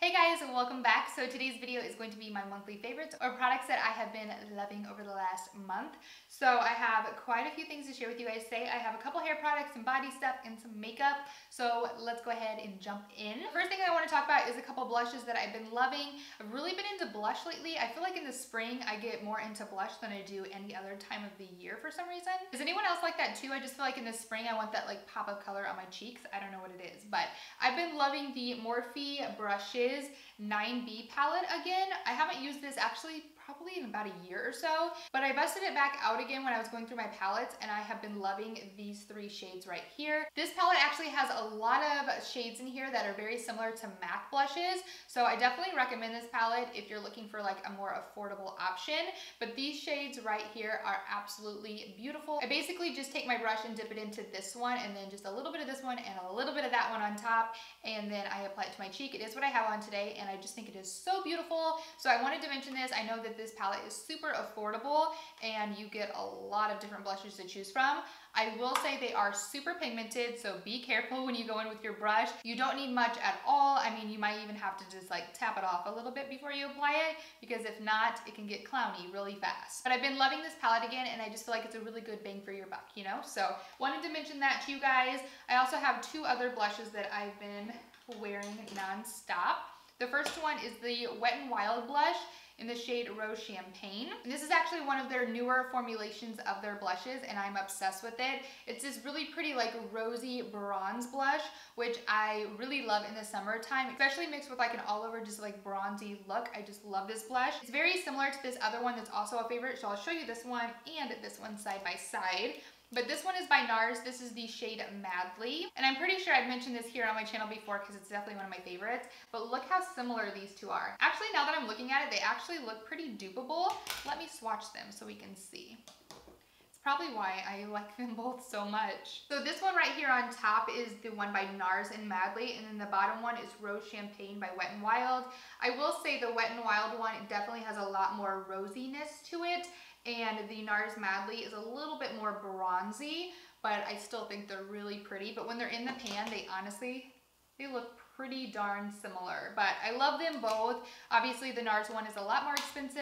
Hey guys, welcome back. So today's video is going to be my monthly favorites or products that I have been loving over the last month. So I have quite a few things to share with you guys today. I have a couple hair products, some body stuff, and some makeup. So let's go ahead and jump in. The first thing I want to talk about is a couple blushes that I've been loving. I've really been into blush lately. I feel like in the spring I get more into blush than I do any other time of the year for some reason. Does anyone else like that too? I just feel like in the spring I want that like pop of color on my cheeks. I don't know what it is, but I've been loving the Morphe Brushes 9B palette again. I haven't used this actually probably in about a year or so, but I busted it back out again when I was going through my palettes, and I have been loving these three shades right here. This palette actually has a lot of shades in here that are very similar to MAC blushes, so I definitely recommend this palette if you're looking for like a more affordable option. But these shades right here are absolutely beautiful. I basically just take my brush and dip it into this one, and then just a little bit of this one and a little bit of that one on top, and then I apply it to my cheek. It is what I have on today, and I just think it is so beautiful. So I wanted to mention this. I know that this palette is super affordable and you get a lot of different blushes to choose from. I will say they are super pigmented, so be careful when you go in with your brush. You don't need much at all. I mean, you might even have to just like tap it off a little bit before you apply it, because if not, it can get clowny really fast. But I've been loving this palette again, and I just feel like it's a really good bang for your buck, you know? So wanted to mention that to you guys. I also have two other blushes that I've been wearing non-stop. The first one is the Wet n Wild blush in the shade Rose Champagne. And this is actually one of their newer formulations of their blushes, and I'm obsessed with it. It's this really pretty like rosy bronze blush, which I really love in the summertime, especially mixed with like an all over just like bronzy look. I just love this blush. It's very similar to this other one that's also a favorite, so I'll show you this one and this one side by side. But this one is by Nars. This is the shade Madly. And I'm pretty sure I've mentioned this here on my channel before because it's definitely one of my favorites. But look how similar these two are. Actually, now that I'm looking at it, they actually look pretty dupeable. Let me swatch them so we can see. It's probably why I like them both so much. So this one right here on top is the one by Nars and Madly, and then the bottom one is Rose Champagne by Wet n Wild. I will say the Wet n Wild one definitely has a lot more rosiness to it, and the Nars Madly is a little bit more bronzy, but I still think they're really pretty. But when they're in the pan, they honestly, they look pretty darn similar. But I love them both. Obviously the Nars one is a lot more expensive,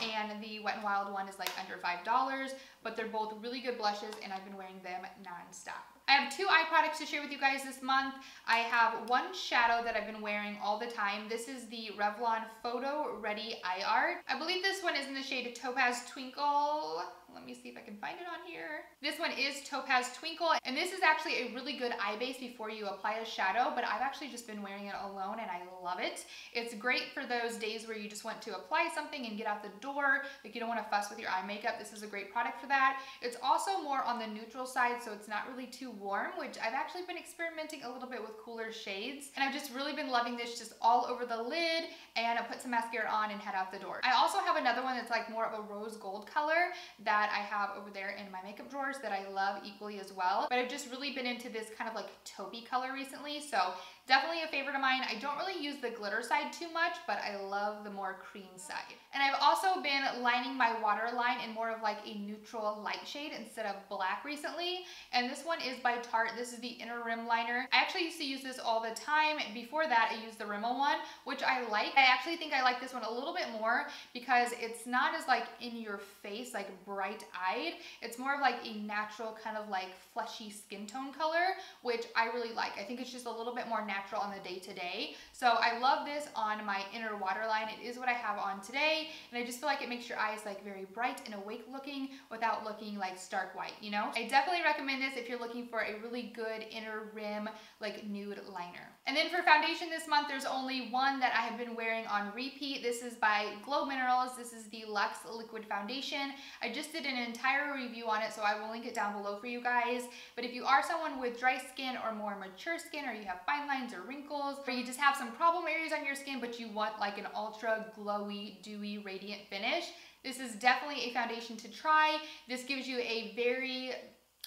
and the Wet n Wild one is like under $5, but they're both really good blushes, and I've been wearing them non-stop. I have two eye products to share with you guys this month. I have one shadow that I've been wearing all the time. This is the Revlon Photo Ready Eye Art. I believe this one is in the shade Topaz Twinkle. Let me see if I can find it on here. This one is Topaz Twinkle, and this is actually a really good eye base before you apply a shadow, but I've actually just been wearing it alone and I love it. It's great for those days where you just want to apply something and get out the door, like you don't want to fuss with your eye makeup. This is a great product for that. It's also more on the neutral side, so it's not really too warm, which I've actually been experimenting a little bit with cooler shades, and I've just really been loving this just all over the lid, and I put some mascara on and head out the door. I also have another one that's like more of a rose gold color that I have over there in my makeup drawers that I love equally as well, but I've just really been into this kind of like taupey color recently, so definitely a favorite of mine. I don't really use the glitter side too much, but I love the more cream side. And I've also been lining my waterline in more of like a neutral light shade instead of black recently, and this one is by Tarte. This is the Inner Rim Liner. I actually used to use this all the time. Before that, I used the Rimmel one, which I like. I actually think I like this one a little bit more because it's not as like in your face, like bright-eyed. It's more of like a natural kind of like fleshy skin tone color, which I really like. I think it's just a little bit more natural on the day-to-day. So I love this on my inner waterline. It is what I have on today, and I just feel like it makes your eyes like very bright and awake looking without looking like stark white, you know? I definitely recommend this if you're looking for a really good inner rim like nude liner. And then for foundation this month, there's only one that I have been wearing on repeat. This is by Glow Minerals. This is the Luxe Liquid Foundation. I just did an entire review on it, so I will link it down below for you guys. But if you are someone with dry skin or more mature skin, or you have fine lines or wrinkles, or you just have some problem areas on your skin but you want like an ultra glowy, dewy, radiant finish, this is definitely a foundation to try. This gives you a very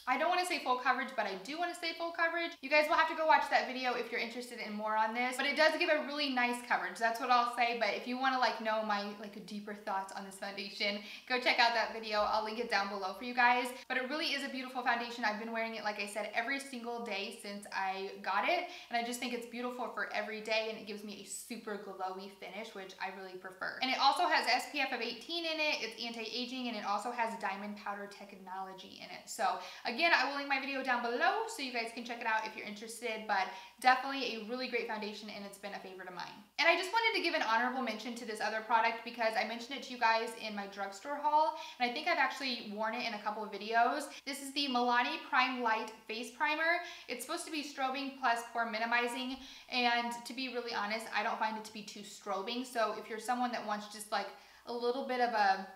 I don't want to say full coverage, but I do want to say full coverage. You guys will have to go watch that video if you're interested in more on this, but it does give a really nice coverage. That's what I'll say. But if you want to like know my like deeper thoughts on this foundation, go check out that video. I'll link it down below for you guys. But it really is a beautiful foundation. I've been wearing it, like I said, every single day since I got it, and I just think it's beautiful for every day, and it gives me a super glowy finish, which I really prefer. And it also has SPF of 18 in it. It's anti-aging, and it also has diamond powder technology in it. So again, I will link my video down below so you guys can check it out if you're interested, but definitely a really great foundation, and it's been a favorite of mine. And I just wanted to give an honorable mention to this other product because I mentioned it to you guys in my drugstore haul, and I think I've actually worn it in a couple of videos. This is the Milani Prime Light Face Primer. It's supposed to be strobing plus pore minimizing, and to be really honest, I don't find it to be too strobing. So if you're someone that wants just like a little bit of a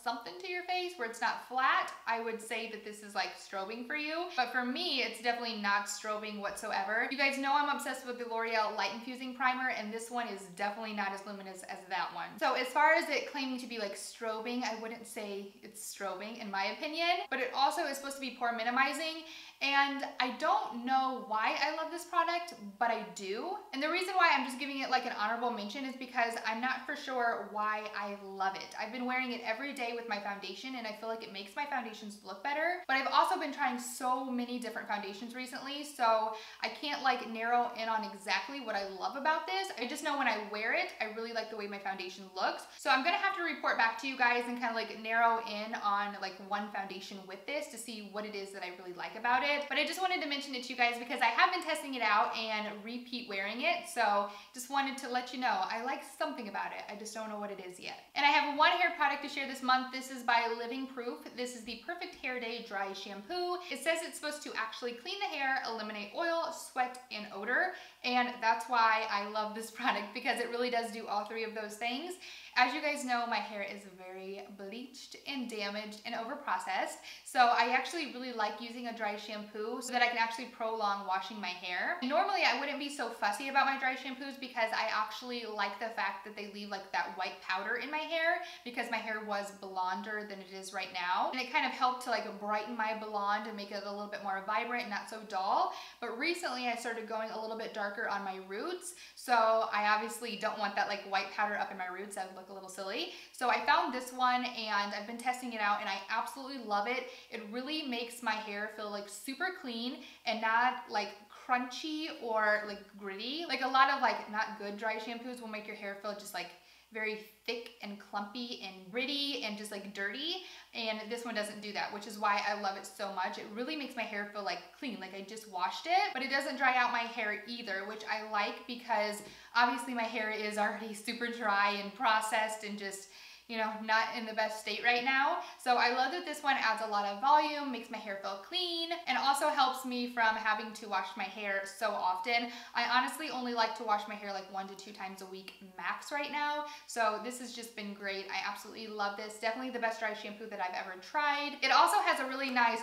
something to your face where it's not flat, I would say that this is like strobing for you. But for me, it's definitely not strobing whatsoever. You guys know I'm obsessed with the L'Oreal Light Infusing Primer, and this one is definitely not as luminous as that one. So as far as it claiming to be like strobing, I wouldn't say it's strobing in my opinion, but it also is supposed to be pore minimizing. And I don't know why I love this product, but I do. And the reason why I'm just giving it like an honorable mention is because I'm not for sure why I love it. I've been wearing it every day with my foundation, and I feel like it makes my foundations look better. But I've also been trying so many different foundations recently, so I can't like narrow in on exactly what I love about this. I just know when I wear it, I really like the way my foundation looks. So I'm gonna have to report back to you guys and kind of like narrow in on like one foundation with this to see what it is that I really like about it. But I just wanted to mention it to you guys because I have been testing it out and repeat wearing it. So just wanted to let you know I like something about it. I just don't know what it is yet. And I have one hair product to share this month. This is by Living Proof. This is the Perfect Hair Day Dry Shampoo. It says it's supposed to actually clean the hair, eliminate oil, sweat, and odor. And that's why I love this product, because it really does do all three of those things. As you guys know, my hair is very bleached and damaged and over-processed. So I actually really like using a dry shampoo so that I can actually prolong washing my hair. Normally, I wouldn't be so fussy about my dry shampoos because I actually like the fact that they leave like that white powder in my hair, because my hair was blonder than it is right now. And it kind of helped to like brighten my blonde and make it a little bit more vibrant and not so dull. But recently I started going a little bit darker on my roots. So I obviously don't want that like white powder up in my roots. That would look a little silly. So I found this one and I've been testing it out, and I absolutely love it. It really makes my hair feel like super clean and not like crunchy or like gritty. Like a lot of like not good dry shampoos will make your hair feel just like very thick and clumpy and gritty and just like dirty, and this one doesn't do that, which is why I love it so much. It really makes my hair feel like clean, like I just washed it, but it doesn't dry out my hair either, which I like because obviously my hair is already super dry and processed and just, you know, not in the best state right now. So I love that this one adds a lot of volume, makes my hair feel clean, and also helps me from having to wash my hair so often. I honestly only like to wash my hair like 1 to 2 times a week max right now. So this has just been great. I absolutely love this. Definitely the best dry shampoo that I've ever tried. It also has a really nice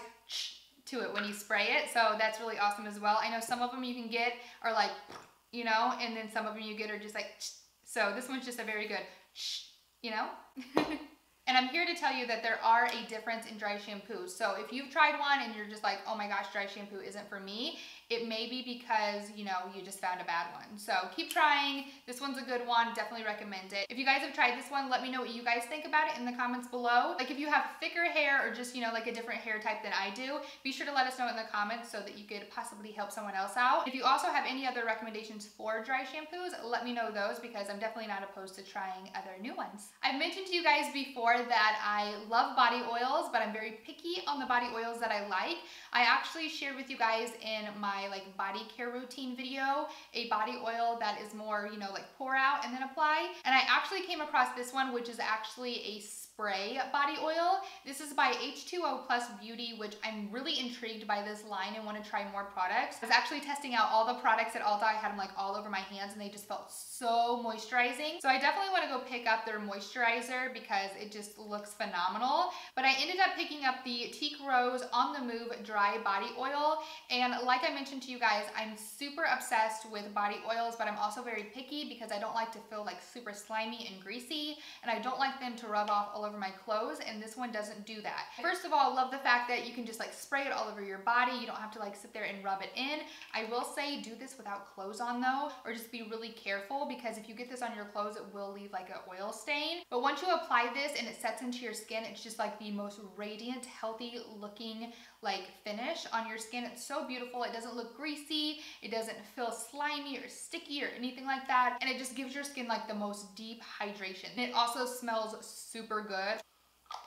to it when you spray it. So that's really awesome as well. I know some of them you can get are like, you know, and then some of them you get are just like, so this one's just a very good, you know? And I'm here to tell you that there are a difference in dry shampoos. So if you've tried one and you're just like, oh my gosh, dry shampoo isn't for me, it may be because, you know, you just found a bad one. So keep trying. This one's a good one. Definitely recommend it. If you guys have tried this one, let me know what you guys think about it in the comments below. Like if you have thicker hair or just, you know, like a different hair type than I do, be sure to let us know in the comments so that you could possibly help someone else out. If you also have any other recommendations for dry shampoos, let me know those, because I'm definitely not opposed to trying other new ones. I've mentioned to you guys before that I love body oils, but I'm very picky on the body oils that I like. I actually shared with you guys in my like body care routine video a body oil that is more, you know, like pour out and then apply. And I actually came across this one, which is actually a spray body oil. This is by H2O Plus Beauty, which I'm really intrigued by this line and want to try more products. I was actually testing out all the products at Ulta. I had them like all over my hands and they just felt so moisturizing. So I definitely want to go pick up their moisturizer because it just looks phenomenal. But I ended up picking up the Teak Rose On The Move Dry Body Oil. And like I mentioned to you guys, I'm super obsessed with body oils, but I'm also very picky because I don't like to feel like super slimy and greasy, and I don't like them to rub off a all over my clothes, and this one doesn't do that. First of all, love the fact that you can just like spray it all over your body. You don't have to like sit there and rub it in. I will say do this without clothes on though, or just be really careful, because if you get this on your clothes, it will leave like an oil stain. But once you apply this and it sets into your skin, it's just like the most radiant, healthy looking like finish on your skin. It's so beautiful. It doesn't look greasy. It doesn't feel slimy or sticky or anything like that. And it just gives your skin like the most deep hydration. And it also smells super good.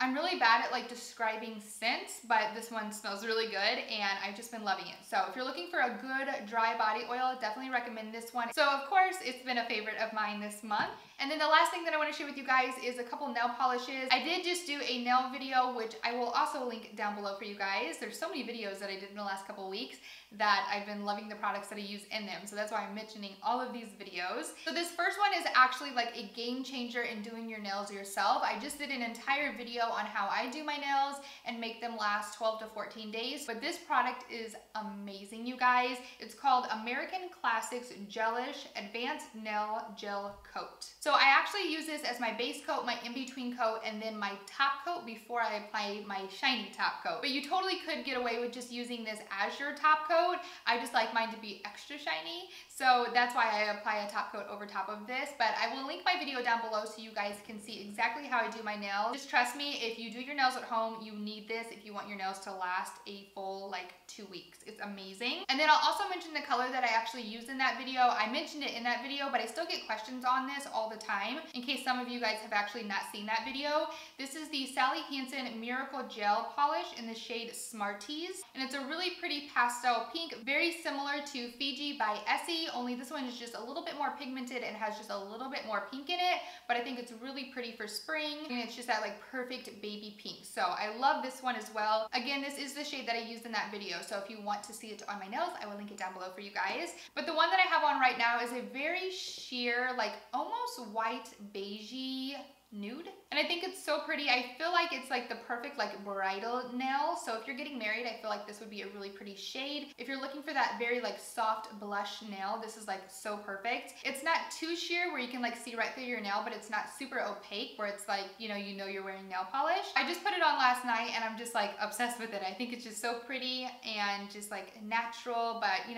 I'm really bad at like describing scents, but this one smells really good and I've just been loving it. So if you're looking for a good dry body oil, definitely recommend this one. So of course, it's been a favorite of mine this month. And then the last thing that I want to share with you guys is a couple nail polishes. I did just do a nail video, which I will also link down below for you guys. There's so many videos that I did in the last couple weeks that I've been loving the products that I use in them. So that's why I'm mentioning all of these videos. So this first one is actually like a game changer in doing your nails yourself. I just did an entire video on how I do my nails and make them last 12 to 14 days. But this product is amazing, you guys. It's called American Classics Gelish Advanced Nail Gel Coat. So I actually use this as my base coat, my in-between coat, and then my top coat before I apply my shiny top coat. But you totally could get away with just using this as your top coat. I just like mine to be extra shiny. So that's why I apply a top coat over top of this. But I will link my video down below so you guys can see exactly how I do my nails. Just trust me, if you do your nails at home, you need this if you want your nails to last a full like 2 weeks. It's amazing. And then I'll also mention the color that I actually used in that video. I mentioned it in that video, but I still get questions on this all the time in case some of you guys have actually not seen that video. This is the Sally Hansen Miracle Gel Polish in the shade Smarties. And it's a really pretty pastel pink, very similar to Fiji by Essie, only this one is just a little bit more pigmented and has just a little bit more pink in it, but I think it's really pretty for spring, and it's just that like perfect baby pink. So I love this one as well. Again, this is the shade that I used in that video, so if you want to see it on my nails, I will link it down below for you guys. But the one that I have on right now is a very sheer, like almost white beigey nude, and I think it's so pretty. I feel like it's like the perfect like bridal nail. So if you're getting married, I feel like this would be a really pretty shade. If you're looking for that very like soft blush nail, this is like so perfect. It's not too sheer where you can like see right through your nail, but it's not super opaque where it's like, you know you're wearing nail polish. I just put it on last night and I'm just like obsessed with it. I think it's just so pretty and just like natural, but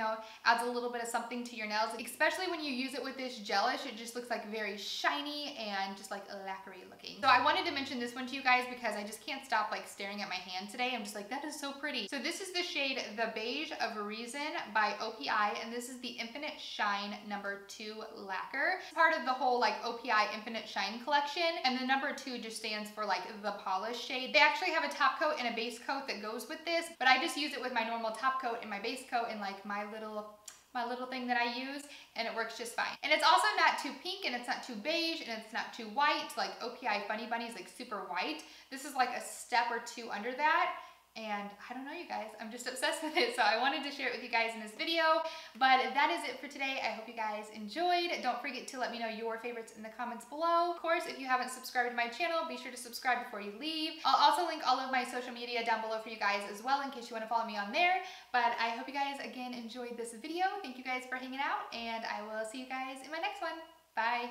adds a little bit of something to your nails, especially when you use it with this gelish. It just looks like very shiny and just like lacquery looking. So I wanted to mention this one to you guys because I just can't stop like staring at my hand today. I'm just like, that is so pretty. So this is the shade The Beige of Reason by OPI, and this is the Infinite Shine number 2 lacquer. It's part of the whole like OPI Infinite Shine collection, and the number 2 just stands for like the polish shade. They actually have a top coat and a base coat that goes with this, but I just use it with my normal top coat and my base coat and like my little thing that I use, and it works just fine. And it's also not too pink, and it's not too beige, and it's not too white. Like OPI Funny Bunny is like super white. This is like a step or 2 under that. And I don't know, you guys, I'm just obsessed with it. So I wanted to share it with you guys in this video, but that is it for today. I hope you guys enjoyed. Don't forget to let me know your favorites in the comments below. Of course, if you haven't subscribed to my channel, be sure to subscribe before you leave. I'll also link all of my social media down below for you guys as well in case you want to follow me on there. But I hope you guys again enjoyed this video. Thank you guys for hanging out, and I will see you guys in my next one. Bye.